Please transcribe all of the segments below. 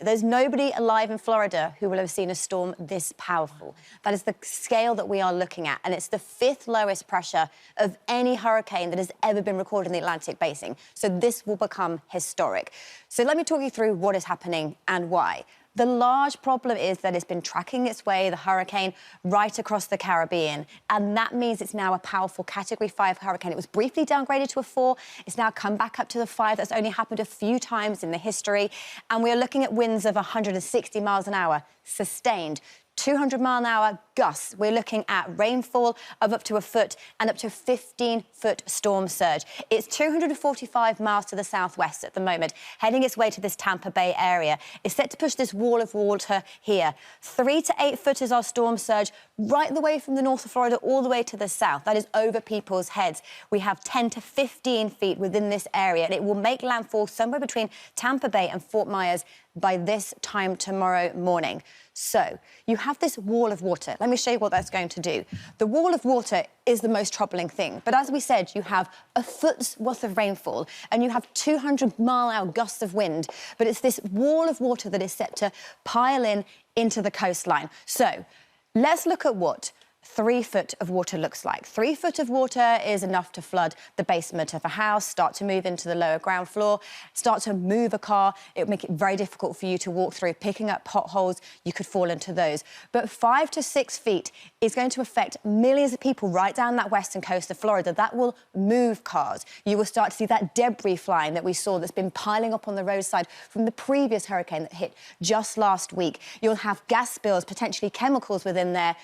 There's nobody alive in Florida who will have seen a storm this powerful. That is the scale that we are looking at, and it's the 5th lowest pressure of any hurricane that has ever been recorded in the Atlantic Basin. So this will become historic. So let me talk you through what is happening and why. The large problem is that it's been tracking its way, the hurricane, right across the Caribbean, and that means it's now a powerful Category 5 hurricane. It was briefly downgraded to a 4. It's now come back up to the 5. That's only happened a few times in the history, and we are looking at winds of 160 miles an hour, sustained. 200-mile-an-hour gusts. We're looking at rainfall of up to a foot and up to a 15-foot storm surge. It's 245 miles to the southwest at the moment, heading its way to this Tampa Bay area. It's set to push this wall of water here. 3 to 8 foot is our storm surge, right the way from the north of Florida all the way to the south. That is over people's heads. We have 10 to 15 feet within this area, and it will make landfall somewhere between Tampa Bay and Fort Myers by this time tomorrow morning. So you have this wall of water. Let me show you what that's going to do. The wall of water is the most troubling thing. But as we said, you have a foot's worth of rainfall and you have 200-mile-an-hour gusts of wind. But it's this wall of water that is set to pile in into the coastline. So let's look at what 3 foot of water looks like. 3 foot of water is enough to flood the basement of a house, start to move into the lower ground floor, start to move a car. It would make it very difficult for you to walk through. Picking up potholes, you could fall into those. But 5 to 6 feet is going to affect millions of people right down that western coast of Florida. That will move cars. You will start to see that debris flying that we saw that's been piling up on the roadside from the previous hurricane that hit just last week. You'll have gas spills, potentially chemicals within there.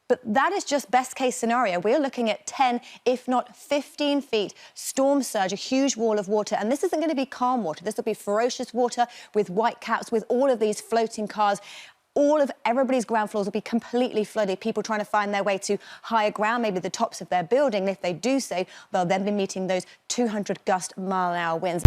But that is just best-case scenario. We're looking at 10, if not 15 feet storm surge, a huge wall of water. And this isn't going to be calm water. This will be ferocious water with white caps, with all of these floating cars. All of everybody's ground floors will be completely flooded. People trying to find their way to higher ground, maybe the tops of their building. And if they do so, they'll then be meeting those 200 gust mile-an-hour winds.